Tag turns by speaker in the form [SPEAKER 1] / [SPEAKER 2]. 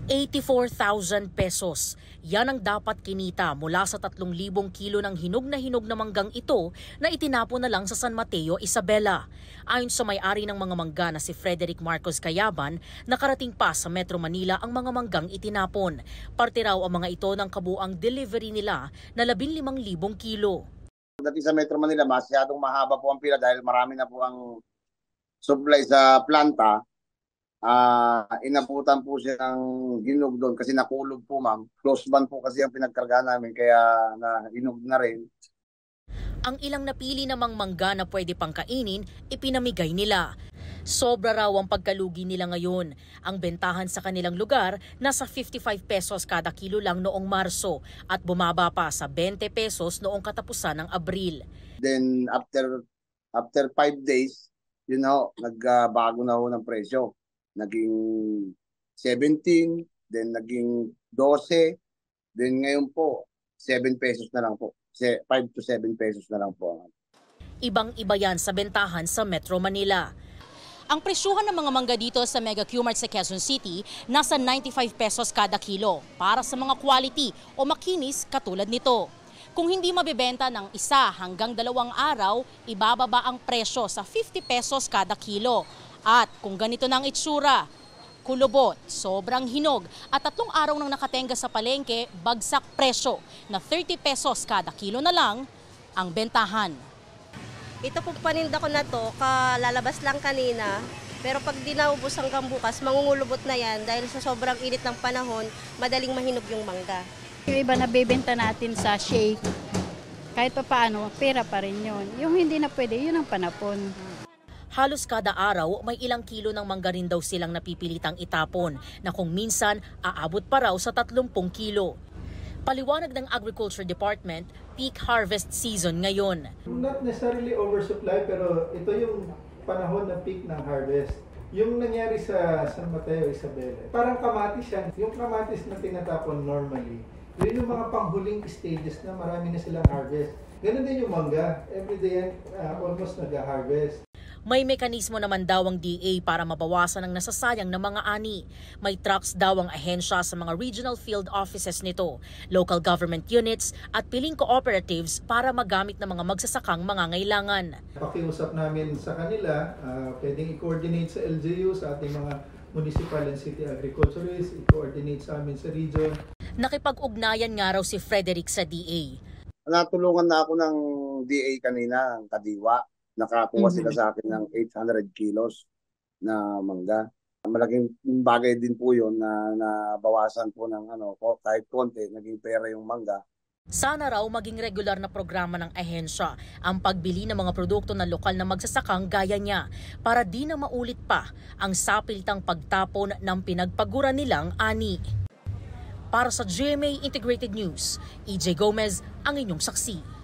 [SPEAKER 1] 84,000 pesos. Yan ang dapat kinita mula sa 3,000 kilo ng hinog na manggang ito na itinapon na lang sa San Mateo, Isabela. Ayon sa may-ari ng mga mangga na si Frederick Marcos Cayaban, nakarating pa sa Metro Manila ang mga manggang itinapon. Parte raw ang mga ito ng kabuang delivery nila na 15,000 kilo.
[SPEAKER 2] Pagdating sa Metro Manila, masyadong mahaba po ang pila dahil marami na po ang supply sa planta. Inabutan po siya ng hinog doon kasi nakulog po, ma'am. Close ban po kasi ang pinagkarga namin kaya hinog na rin.
[SPEAKER 1] Ang ilang napili namang mangga na pwede pang kainin, ipinamigay nila. Sobra raw ang pagkalugi nila ngayon. Ang bentahan sa kanilang lugar nasa 55 pesos kada kilo lang noong Marso at bumaba pa sa 20 pesos noong katapusan ng Abril.
[SPEAKER 2] Then after 5 days, nagbago na ho ng presyo. Naging 17, then naging 12, then ngayon po 7 pesos na lang po. 5 to 7 pesos na lang po.
[SPEAKER 1] Ibang-iba yan sa bentahan sa Metro Manila. Ang presyuhan ng mga mangga dito sa Mega Q-Mart sa Quezon City nasa 95 pesos kada kilo para sa mga quality o makinis katulad nito. Kung hindi mabebenta ng 1 hanggang 2 araw, ibababa ang presyo sa 50 pesos kada kilo. At kung ganito na ang itsura, kulubot, sobrang hinog at 3 araw nang nakatenga sa palengke, bagsak presyo na 30 pesos kada kilo na lang ang bentahan.
[SPEAKER 3] Ito pong paninda ko na to, kalalabas lang kanina, pero pag di naubos hanggang bukas, mangungulubot na yan dahil sa sobrang init ng panahon, madaling mahinog yung mangga.
[SPEAKER 4] Yung iba na bebenta natin sa shake, kahit pa paano, pera pa rin yun. Yung hindi na pwede, yun ang panapon.
[SPEAKER 1] Halos kada araw may ilang kilo ng mangga rin daw silang napipilitang itapon na kung minsan aabot pa raw sa 30 kilo. Paliwanag ng Agriculture Department, peak harvest season ngayon.
[SPEAKER 5] Not necessarily oversupply pero ito yung panahon ng peak ng harvest. Yung nangyari sa San Mateo, Isabela, parang kamatis yan. Yung kamatis na tinatapon normally, yun yung mga panghuling stages na marami na silang harvest. Ganun din yung mangga. Every day almost nag-harvest.
[SPEAKER 1] May mekanismo naman daw ang DA para mabawasan ang nasasayang na mga ani. May trucks daw ang ahensya sa mga regional field offices nito, local government units at piling cooperatives para magamit ng mga magsasakang mangangailangan.
[SPEAKER 5] Pakiusap namin sa kanila, pwedeng i-coordinate sa LGU, sa ating mga municipal and city agriculturists, i-coordinate sa amin sa region.
[SPEAKER 1] Nakipag-ugnayan nga raw si Frederick sa DA.
[SPEAKER 2] Natulungan na ako ng DA kanina, ang Kadiwa. Nakakuha sila sa akin ng 800 kilos na mangga. Malaking bagay din po yun na nabawasan po ng kahit konti, naging pera yung mangga.
[SPEAKER 1] Sana raw maging regular na programa ng ahensya ang pagbili ng mga produkto ng lokal na magsasakang gaya niya para di na maulit pa ang sapilitang pagtapon ng pinagpagura nilang ani. Para sa GMA Integrated News, EJ Gomez ang inyong saksi.